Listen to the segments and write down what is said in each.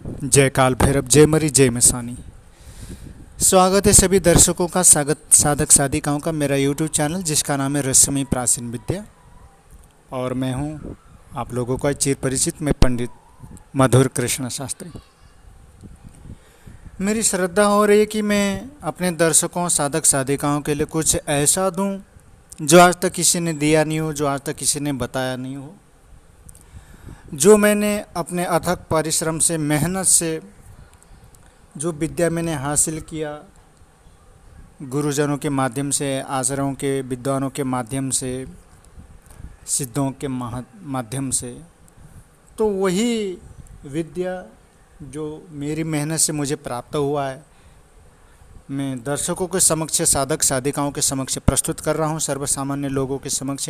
जय काल भैरव, जय मरी, जय मसानी। स्वागत है सभी दर्शकों का, साधक साधिकाओं का मेरा यूट्यूब चैनल जिसका नाम है रहस्यमयी प्राचीन विद्या। और मैं हूँ आप लोगों का चिर परिचित, मैं पंडित मधुर कृष्ण शास्त्री। मेरी श्रद्धा हो रही है कि मैं अपने दर्शकों, साधक साधिकाओं के लिए कुछ ऐसा दूँ जो आज तक किसी ने दिया नहीं हो, जो आज तक किसी ने बताया नहीं हो, जो मैंने अपने अथक परिश्रम से, मेहनत से, जो विद्या मैंने हासिल किया गुरुजनों के माध्यम से, आचार्यों के, विद्वानों के माध्यम से, सिद्धों के माध्यम से, तो वही विद्या जो मेरी मेहनत से मुझे प्राप्त हुआ है, मैं दर्शकों के समक्ष, साधक साधिकाओं के समक्ष प्रस्तुत कर रहा हूँ, सर्वसामान्य लोगों के समक्ष।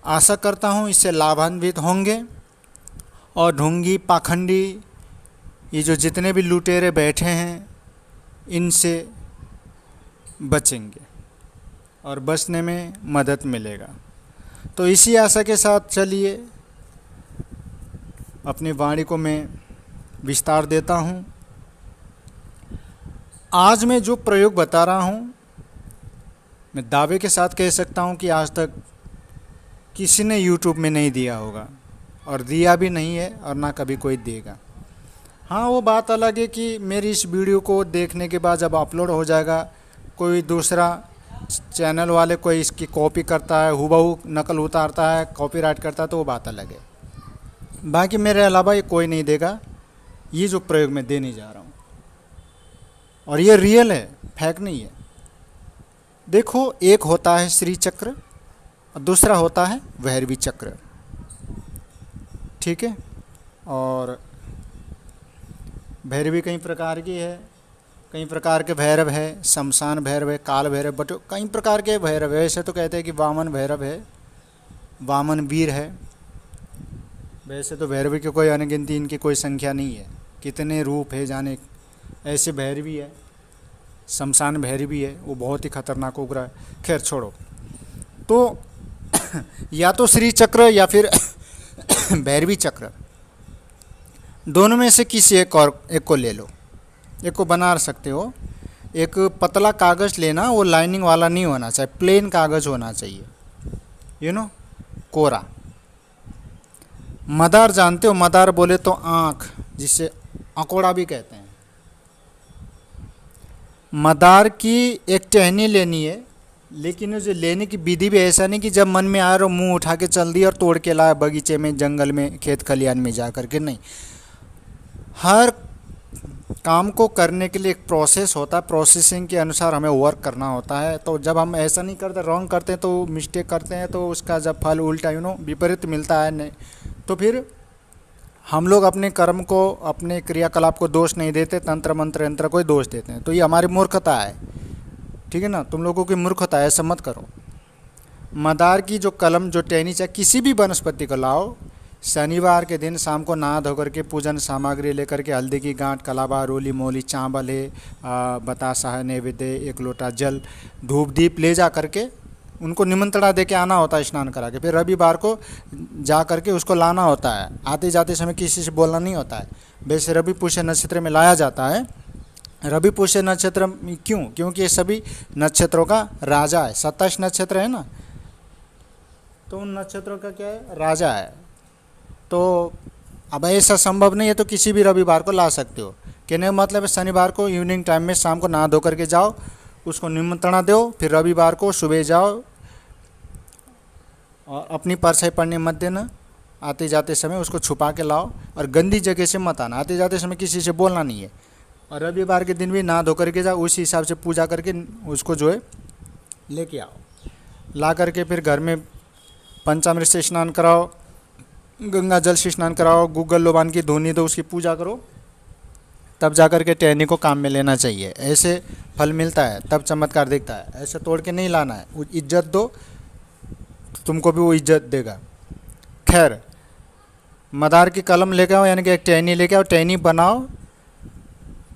आशा करता हूँ इससे लाभान्वित होंगे और ढोंगी, पाखंडी, ये जो जितने भी लुटेरे बैठे हैं, इनसे बचेंगे और बचने में मदद मिलेगा। तो इसी आशा के साथ चलिए अपनी वाणी को मैं विस्तार देता हूँ। आज मैं जो प्रयोग बता रहा हूँ, मैं दावे के साथ कह सकता हूँ कि आज तक किसी ने यूट्यूब में नहीं दिया होगा और दिया भी नहीं है और ना कभी कोई देगा। हाँ, वो बात अलग है कि मेरी इस वीडियो को देखने के बाद जब अपलोड हो जाएगा, कोई दूसरा चैनल वाले कोई इसकी कॉपी करता है, हूबहू नकल उतारता है, कॉपीराइट करता है, तो वो बात अलग है। बाकी मेरे अलावा ये कोई नहीं देगा ये जो प्रयोग मैं देने जा रहा हूँ, और ये रियल है, फेक नहीं है। देखो, एक होता है श्री चक्र और दूसरा होता है भैरवी चक्र, ठीक है। और भैरवी कई प्रकार की है, कई प्रकार के भैरव है, शमशान भैरव है, काल भैरव, बट कई प्रकार के भैरव है। ऐसे तो कहते हैं कि वामन भैरव है, वामन वीर है। वैसे तो भैरवी की कोई अनगिनती, इनकी कोई संख्या नहीं है, कितने रूप है जाने। ऐसे भैरवी है, शमशान भैरवी है, वो बहुत ही खतरनाक उग्र है। खैर छोड़ो। तो या तो श्री चक्र या फिर भैरवी चक्र, दोनों में से किसी एक को ले लो। एक को बना सकते हो। एक पतला कागज़ लेना, वो लाइनिंग वाला नहीं होना चाहिए, प्लेन कागज़ होना चाहिए, कोरा। मदार जानते हो? मदार बोले तो आँख, जिसे अकोड़ा भी कहते हैं। मदार की एक टहनी लेनी है, लेकिन उसे लेने की विधि भी ऐसा नहीं कि जब मन में आया और मुंह उठा के चल दिया और तोड़ के लाया बगीचे में, जंगल में, खेत खलियान में जा कर के। नहीं, हर काम को करने के लिए एक प्रोसेस होता है, प्रोसेसिंग के अनुसार हमें वर्क करना होता है। तो जब हम ऐसा नहीं करते, रॉन्ग करते हैं, तो मिस्टेक करते हैं, तो उसका जब फल उल्टा विपरीत मिलता है, नहीं तो फिर हम लोग अपने कर्म को, अपने क्रियाकलाप को दोष नहीं देते, तंत्र मंत्र यंत्र को ही दोष देते हैं। तो ये हमारी मूर्खता है, ठीक है ना। तुम लोगों की मूर्खता है, ऐसा मत करो। मदार की जो कलम, जो टहनी, चाहे किसी भी वनस्पति को लाओ, शनिवार के दिन शाम को नहा धो करके पूजन सामग्री लेकर के, हल्दी की गांठ, कलावा, रोली मोली, चावल है, बतासा है, नैवेद्य, एक लोटा जल, धूप दीप ले जा करके उनको निमंत्रणा दे के आना होता है, स्नान करा के। फिर रविवार को जा करके उसको लाना होता है। आते जाते समय किसी से बोलना नहीं होता है। वैसे रवि पुष्य नक्षत्र में लाया जाता है। रवि पुष्य नक्षत्र क्यों? क्योंकि ये सभी नक्षत्रों का राजा है। 27 नक्षत्र है ना, तो उन नक्षत्रों का क्या है? राजा है। तो अब ऐसा संभव नहीं है, तो किसी भी रविवार को ला सकते हो। कहने का मतलब है शनिवार को इवनिंग टाइम में, शाम को नहा धो करके जाओ, उसको निमंत्रणा दो, फिर रविवार को सुबह जाओ और अपनी परछाई पढ़ने मत देना। आते जाते समय उसको छुपा के लाओ और गंदी जगह से मत आना। आते जाते समय किसी से बोलना नहीं है। और रविवार के दिन भी नहा धो करके जाओ, उसी हिसाब से पूजा करके उसको जो है लेके आओ। ला करके फिर घर में पंचामृत से स्नान कराओ, गंगा जल से स्नान कराओ, गूगल लोबान की धोनी दो, उसकी पूजा करो, तब जा कर के टहनी को काम में लेना चाहिए। ऐसे फल मिलता है, तब चमत्कार दिखता है। ऐसे तोड़ के नहीं लाना है। इज्जत दो, तुमको भी वो इज्जत देगा। खैर, मदार की कलम लेके आओ, यानी कि एक टहनी लेके आओ, टहनी बनाओ,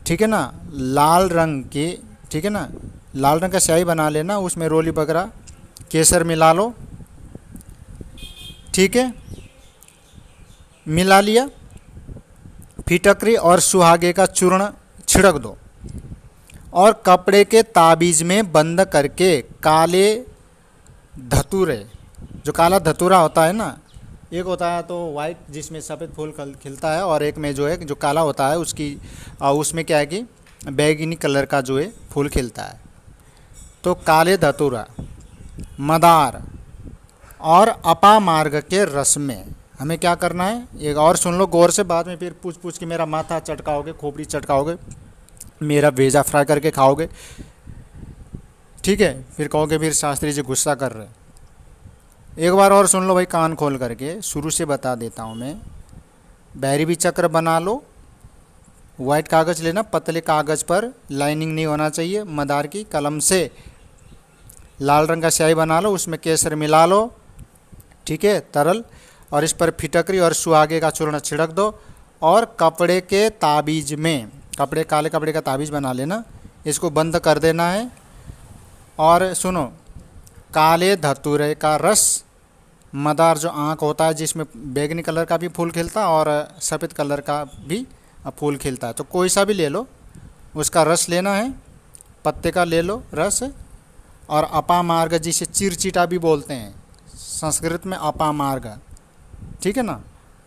ठीक है ना, लाल रंग की, ठीक है ना, लाल रंग का स्याही बना लेना, उसमें रोली वगैरह केसर मिला लो, ठीक है। मिला लिया, फिटकरी और सुहागे का चूर्ण छिड़क दो और कपड़े के ताबीज में बंद करके काले धतूरे, जो काला धतूरा होता है ना, एक होता है तो वाइट जिसमें सफ़ेद फूल खिलता है, और एक में जो है जो काला होता है उसकी उसमें क्या है कि बैगनी कलर का जो है फूल खिलता है। तो काले धतूरा, मदार और अपामार्ग के रस में हमें क्या करना है, एक और सुन लो गौर से, बाद में फिर पूछ पूछ के मेरा माथा चटकाओगे, खोपड़ी चटकाओगे, मेरा भेजा फ्राई करके खाओगे, ठीक है, फिर कहोगे फिर शास्त्री जी गुस्सा कर रहे। एक बार और सुन लो भाई कान खोल करके, शुरू से बता देता हूँ मैं। भैरवी चक्र बना लो, वाइट कागज़ लेना, पतले कागज़ पर लाइनिंग नहीं होना चाहिए, मदार की कलम से लाल रंग का स्याही बना लो, उसमें केसर मिला लो, ठीक है, तरल, और इस पर फिटकरी और सुहागे का चूर्ण छिड़क दो और कपड़े के ताबीज में, काले कपड़े का ताबीज बना लेना, इसको बंद कर देना है। और सुनो, काले धतूरे का रस, मदार जो आँख होता है जिसमें बैगनी कलर का भी फूल खिलता और सफ़ेद कलर का भी फूल खिलता है, तो कोई सा भी ले लो, उसका रस लेना है, पत्ते का ले लो रस। और अपामार्ग जिसे चिरचिटा भी बोलते हैं संस्कृत में, अपामार्ग, ठीक है ना,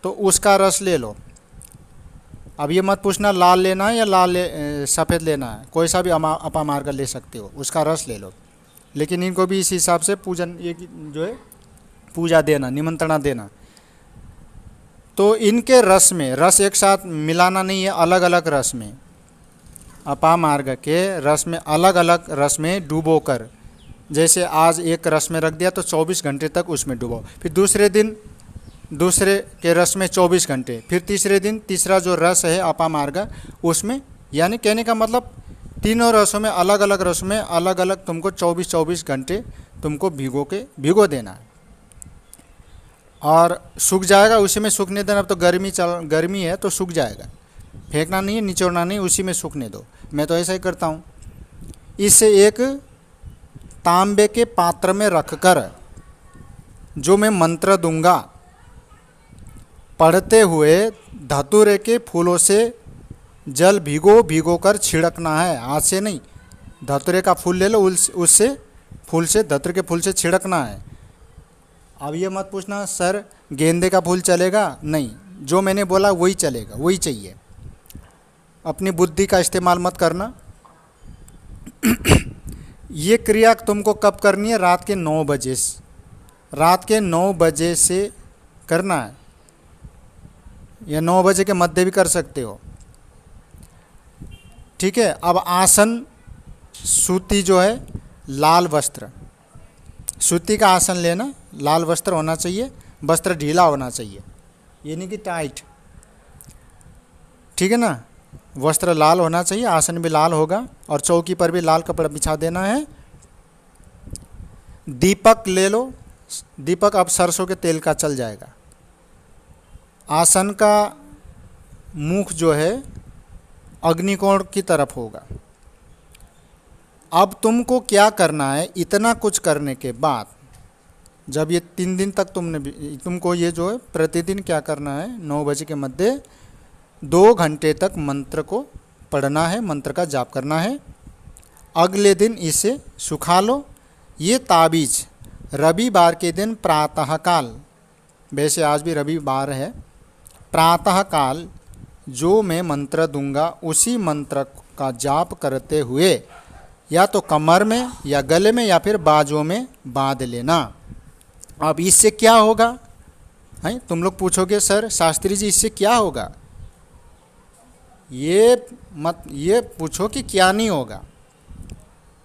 तो उसका रस ले लो। अब ये मत पूछना लाल लेना है या सफ़ेद लेना है, कोई सा भी अपामार्ग ले सकते हो, उसका रस ले लो। लेकिन इनको भी इस हिसाब से पूजन, ये जो है पूजा देना, निमंत्रणा देना। तो इनके रस में, रस एक साथ मिलाना नहीं है, अलग अलग रस में, अपामार्ग के रस में अलग अलग रस में डूबो कर, जैसे आज एक रस में रख दिया तो 24 घंटे तक उसमें डूबो, फिर दूसरे दिन दूसरे के रस में 24 घंटे, फिर तीसरे दिन तीसरा जो रस है अपामार्ग उसमें, यानी कहने का मतलब तीनों रसों में, अलग अलग रस में अलग अलग तुमको 24-24 घंटे तुमको भिगो देना है। और सूख जाएगा, उसी में सूखने देना। अब तो गर्मी है तो सूख जाएगा, फेंकना नहीं है, निचोड़ना नहीं, उसी में सूखने दो। मैं तो ऐसा ही करता हूँ। इसे एक तांबे के पात्र में रखकर जो मैं मंत्र दूंगा, पढ़ते हुए धतूरे के फूलों से जल भिगो कर छिड़कना है, हाथ से नहीं। धतूरे का फूल ले लो, उससे फूल से, धतूरे के फूल से छिड़कना है। अब ये मत पूछना सर गेंदे का फूल चलेगा, नहीं, जो मैंने बोला वही चलेगा, वही चाहिए, अपनी बुद्धि का इस्तेमाल मत करना। ये क्रिया तुमको कब करनी है, रात के 9 बजे से, रात के 9 बजे से करना है, या 9 बजे के मध्य भी कर सकते हो, ठीक है। अब आसन, सूती जो है, लाल वस्त्र, सूती का आसन लेना, लाल वस्त्र होना चाहिए, वस्त्र ढीला होना चाहिए, ये नहीं कि टाइट, ठीक है ना, वस्त्र लाल होना चाहिए, आसन भी लाल होगा, और चौकी पर भी लाल कपड़ा बिछा देना है। दीपक ले लो, दीपक अब सरसों के तेल का चल जाएगा। आसन का मुख जो है अग्निकोण की तरफ होगा। अब तुमको क्या करना है, इतना कुछ करने के बाद, जब ये 3 दिन तक तुमको ये जो है प्रतिदिन क्या करना है, 9 बजे के मध्य 2 घंटे तक मंत्र को पढ़ना है, मंत्र का जाप करना है। अगले दिन इसे सुखा लो। ये ताबीज रविवार के दिन प्रातःकाल, वैसे आज भी रविवार है, प्रातःकाल जो मैं मंत्र दूंगा उसी मंत्र का जाप करते हुए या तो कमर में या गले में या फिर बाजू में बांध लेना। अब इससे क्या होगा, हैं तुम लोग पूछोगे सर शास्त्री जी इससे क्या होगा, ये पूछो कि क्या नहीं होगा।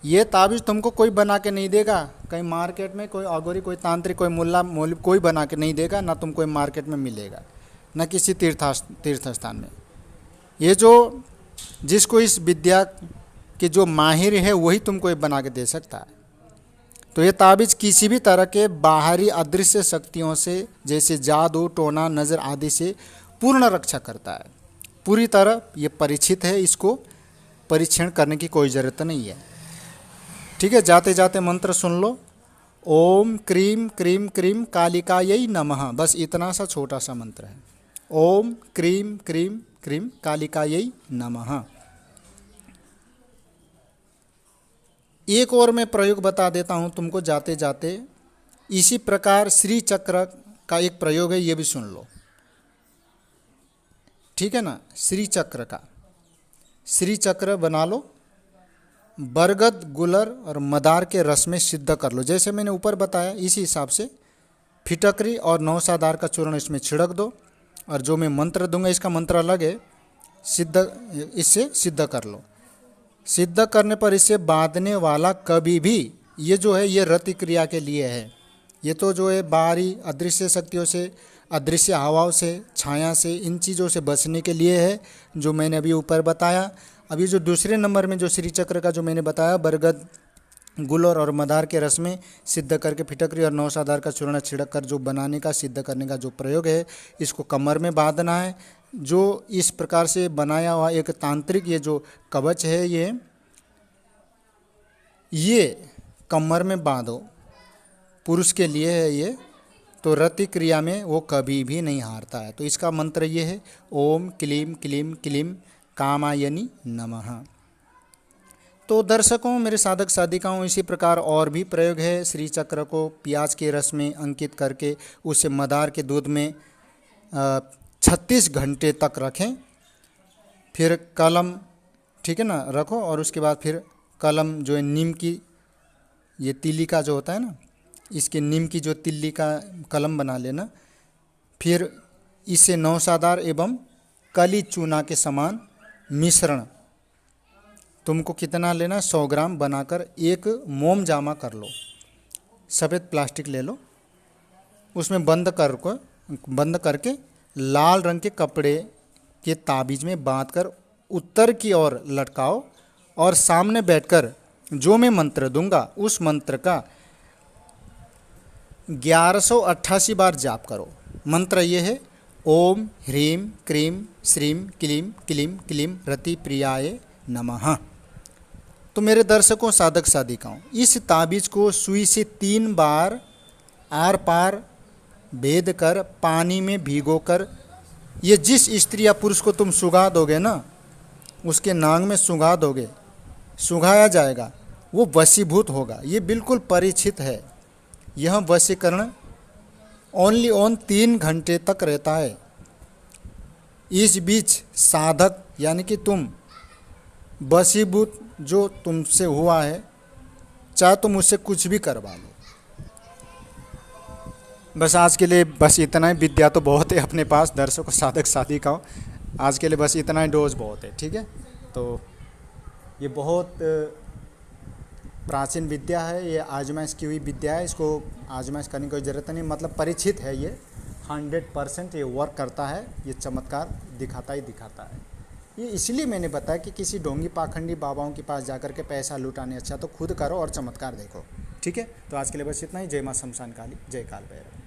ये ताबीज़ तुमको कोई बना के नहीं देगा, कहीं मार्केट में कोई अगोरी, कोई तांत्रिक, कोई मुल्ला मौलवी कोई बना के नहीं देगा, ना तुम कोई मार्केट में मिलेगा, ना किसी तीर्थ स्थान में। ये जो जिसको इस विद्या के जो माहिर है वही तुमको ये बना के दे सकता है। तो ये ताबीज़ किसी भी तरह के बाहरी अदृश्य शक्तियों से, जैसे जादू, टोना, नज़र आदि से पूर्ण रक्षा करता है। पूरी तरह ये परिचित है, इसको परीक्षण करने की कोई ज़रूरत नहीं है, ठीक है। जाते जाते मंत्र सुन लो, ओम क्रीम क्रीम क्रीम कालिकायै नमः, बस इतना सा छोटा सा मंत्र है। ओम क्रीम क्रीम क्रीम कालिकायै नमः। एक और मैं प्रयोग बता देता हूँ तुमको जाते जाते। इसी प्रकार श्री चक्र का एक प्रयोग है, ये भी सुन लो, ठीक है ना। श्री चक्र का, श्री चक्र बना लो, बरगद, गुलर और मदार के रस में सिद्ध कर लो। जैसे मैंने ऊपर बताया इसी हिसाब से फिटकरी और नौसादार का चूर्ण इसमें छिड़क दो, और जो मैं मंत्र दूंगा इसका मंत्र अलग है, इससे सिद्ध कर लो। सिद्ध करने पर इसे बांधने वाला कभी भी, ये जो है ये रति क्रिया के लिए है, ये तो जो है बाहरी अदृश्य शक्तियों से, अदृश्य हवाओं से, छाया से, इन चीज़ों से बचने के लिए है, जो मैंने अभी ऊपर बताया। अभी जो दूसरे नंबर में जो श्री चक्र का जो मैंने बताया, बरगद, गुलर और मदार के रस में सिद्ध करके फिटकरी और नौसादार का चूर्ण छिड़क कर जो बनाने का, सिद्ध करने का जो प्रयोग है, इसको कमर में बांधना है। जो इस प्रकार से बनाया हुआ एक तांत्रिक ये जो कवच है, ये कमर में बांधो, पुरुष के लिए है ये, तो रति क्रिया में वो कभी भी नहीं हारता है। तो इसका मंत्र ये है, ओम क्लीम क्लीम क्लीम कामायनी नमः। तो दर्शकों, मेरे साधक साधिकाओं, इसी प्रकार और भी प्रयोग है। श्री चक्र को प्याज के रस में अंकित करके उसे मदार के दूध में 36 घंटे तक रखें, फिर कलम, ठीक है ना, रखो, और उसके बाद फिर कलम जो है नीम की, ये तिल्ली का जो होता है ना, इसके नीम की जो तिल्ली का कलम बना लेना। फिर इसे नौसादार एवं कली चूना के समान मिश्रण तुमको कितना लेना, 100 ग्राम बनाकर एक मोम जामा कर लो, सफ़ेद प्लास्टिक ले लो, उसमें बंद करके लाल रंग के कपड़े के ताबीज में बांधकर उत्तर की ओर लटकाओ, और सामने बैठकर जो मैं मंत्र दूंगा उस मंत्र का 1188 बार जाप करो। मंत्र ये है, ओम ह्रीम क्रीम श्रीम क्लीम क्लीम क्लीम रति प्रियाय नमः। तो मेरे दर्शकों, साधक साधिकाओं, इस ताबीज को सुई से 3 बार आर पार भेद कर पानी में भिगोकर, ये जिस स्त्री या पुरुष को तुम सुगा दोगे ना, उसके नाक में सुगा दोगे, सुगाया जाएगा, वो वशीभूत होगा। ये बिल्कुल परिचित है। यह वशीकरण ओनली ऑन 3 घंटे तक रहता है। इस बीच साधक यानी कि तुम वशीभूत जो तुमसे हुआ है, चाहे तुम उससे कुछ भी करवा लो। बस आज के लिए बस इतना ही। विद्या तो बहुत है अपने पास, दर्शकों साधक साधिकाओं, आज के लिए बस इतना ही डोज बहुत है, ठीक है। तो ये बहुत प्राचीन विद्या है, ये आजमाइश की हुई विद्या है, इसको आजमाइश करने की कोई ज़रूरत नहीं, मतलब परिचित है ये, 100% ये वर्क करता है, ये चमत्कार दिखाता ही दिखाता है। ये इसलिए मैंने बताया कि किसी ढोंगी पाखंडी बाबाओं के पास जाकर के पैसा लुटाने अच्छा तो खुद करो और चमत्कार देखो, ठीक है। तो आज के लिए बस इतना ही। जय माँ शमशान काली, जय काल भैरव।